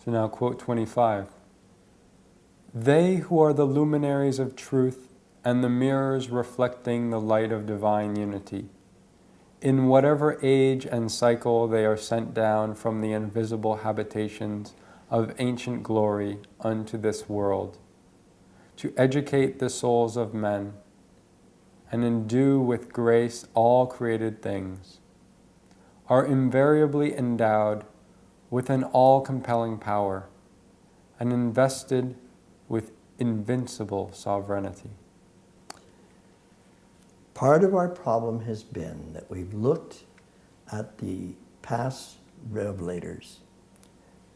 So now quote 25. They who are the luminaries of truth and the mirrors reflecting the light of divine unity, in whatever age and cycle they are sent down from the invisible habitations of ancient glory unto this world, to educate the souls of men, and endue with grace all created things, are invariably endowed with an all-compelling power, and invested with invincible sovereignty. Part of our problem has been that we've looked at the past revelators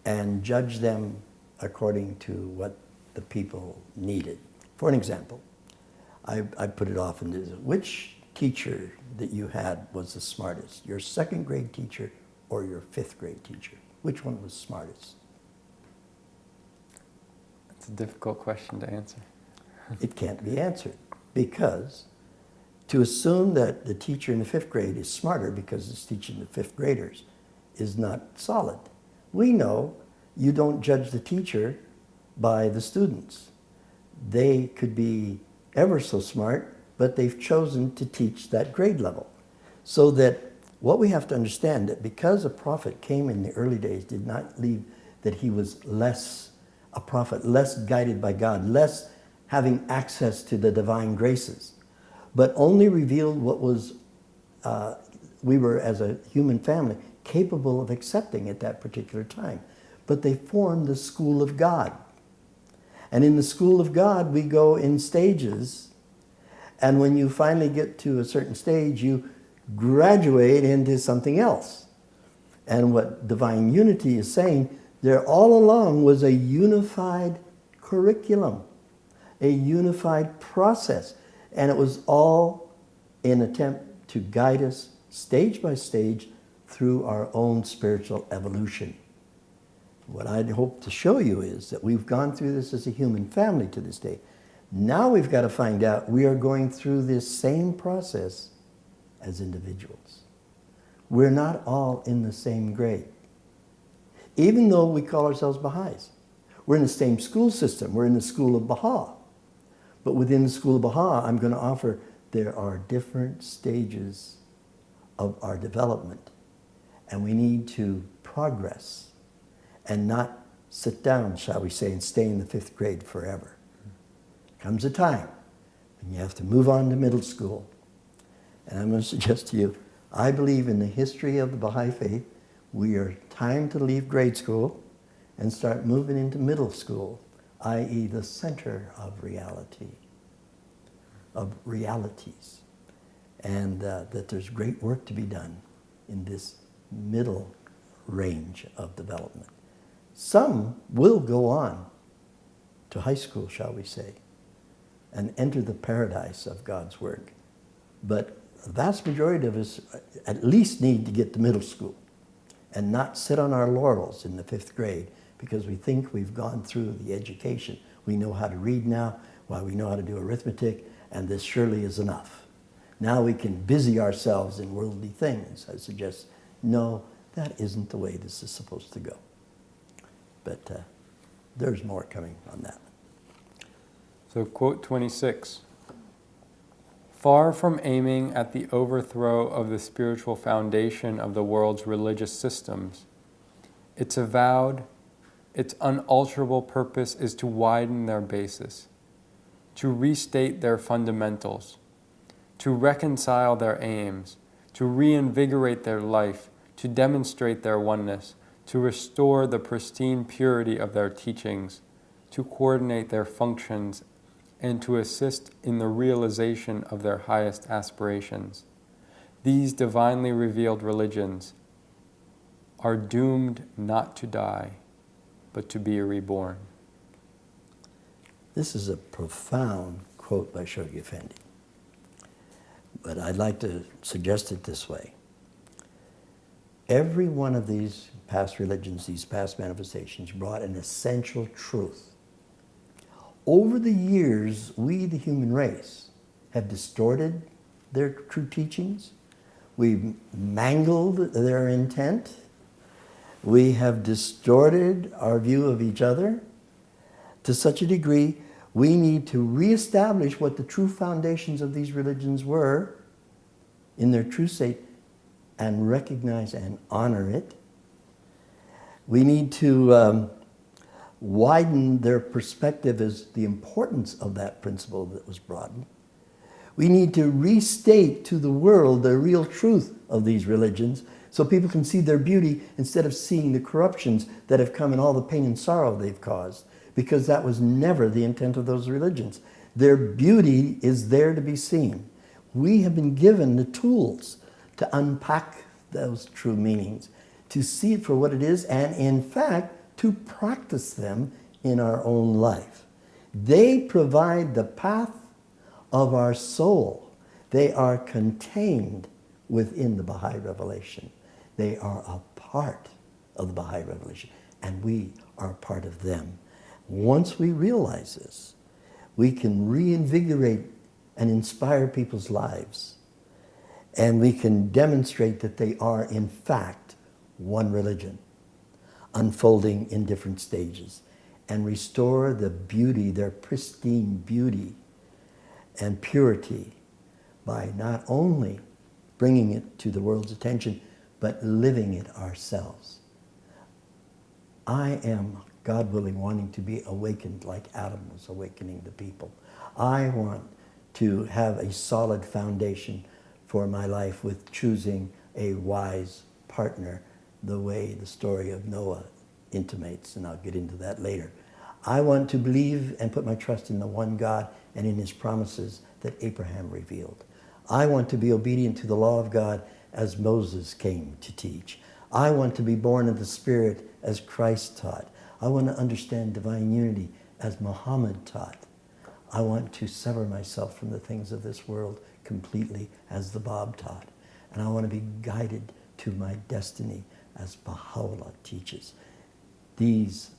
and judged them according to what the people needed. For an example, I put it often as, which teacher that you had was the smartest? Your second grade teacher or your fifth grade teacher? Which one was smartest? It's a difficult question to answer. It can't be answered, because to assume that the teacher in the fifth grade is smarter because it's teaching the fifth graders is not solid. We know you don't judge the teacher by the students. They could be ever so smart, but they've chosen to teach that grade level. So that what we have to understand, that because a prophet came in the early days, did not leave that he was less a prophet, less guided by God, less having access to the divine graces, but only revealed what was we were, as a human family, capable of accepting at that particular time. But they formed the school of God. And in the school of God, we go in stages. And when you finally get to a certain stage, you graduate into something else. And what divine unity is saying, there all along was a unified curriculum, a unified process. And it was all an attempt to guide us stage by stage through our own spiritual evolution. What I'd hope to show you is that we've gone through this as a human family to this day. Now we've got to find out we are going through this same process as individuals. We're not all in the same grade. Even though we call ourselves Baha'is. We're in the same school system. We're in the school of Baha. But within the school of Baha, I'm going to offer there are different stages of our development. And we need to progress and not sit down, shall we say, and stay in the fifth grade forever. Comes a time when you have to move on to middle school. And I'm going to suggest to you, I believe in the history of the Baha'i faith, we are time to leave grade school and start moving into middle school, i.e. the center of reality, of realities. And that there's great work to be done in this middle range of development. Some will go on to high school, shall we say, and enter the paradise of God's work. But the vast majority of us at least need to get to middle school and not sit on our laurels in the fifth grade because we think we've gone through the education. We know how to read now, while we know how to do arithmetic, and this surely is enough. Now we can busy ourselves in worldly things. I suggest, no, that isn't the way this is supposed to go. But there's more coming on that. So quote 26. Far from aiming at the overthrow of the spiritual foundation of the world's religious systems, its avowed, its unalterable purpose is to widen their basis, to restate their fundamentals, to reconcile their aims, to reinvigorate their life, to demonstrate their oneness, to restore the pristine purity of their teachings, to coordinate their functions, and to assist in the realization of their highest aspirations. These divinely revealed religions are doomed not to die, but to be reborn. This is a profound quote by Shoghi Effendi. But I'd like to suggest it this way. Every one of these past religions, these past manifestations, brought an essential truth. Over the years, we, the human race, have distorted their true teachings. We've mangled their intent. We have distorted our view of each other to such a degree we need to reestablish what the true foundations of these religions were in their true state and recognize and honor it. We need to widen their perspective as the importance of that principle that was broadened. We need to restate to the world the real truth of these religions so people can see their beauty instead of seeing the corruptions that have come and all the pain and sorrow they've caused, because that was never the intent of those religions. Their beauty is there to be seen. We have been given the tools to unpack those true meanings, to see it for what it is, and in fact, to practice them in our own life. They provide the path of our soul. They are contained within the Baha'i revelation. They are a part of the Baha'i revelation, and we are a part of them. Once we realize this, we can reinvigorate and inspire people's lives, and we can demonstrate that they are, in fact, one religion, unfolding in different stages, and restore the beauty, their pristine beauty and purity, by not only bringing it to the world's attention, but living it ourselves. I am, God willing, wanting to be awakened like Adam was awakening the people. I want to have a solid foundation for my life with choosing a wise partner, the way the story of Noah intimates, and I'll get into that later. I want to believe and put my trust in the one God and in his promises that Abraham revealed. I want to be obedient to the law of God as Moses came to teach. I want to be born of the Spirit as Christ taught. I want to understand divine unity as Muhammad taught. I want to sever myself from the things of this world completely as the Bab taught. And I want to be guided to my destiny as Baha'u'llah teaches. These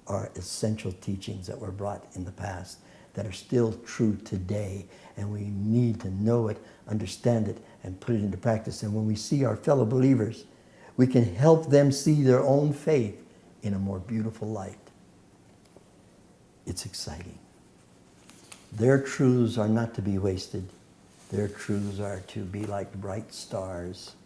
are essential teachings that were brought in the past that are still true today, and we need to know it, understand it, and put it into practice. And when we see our fellow believers, we can help them see their own faith in a more beautiful light. It's exciting. Their truths are not to be wasted. Their truths are to be like bright stars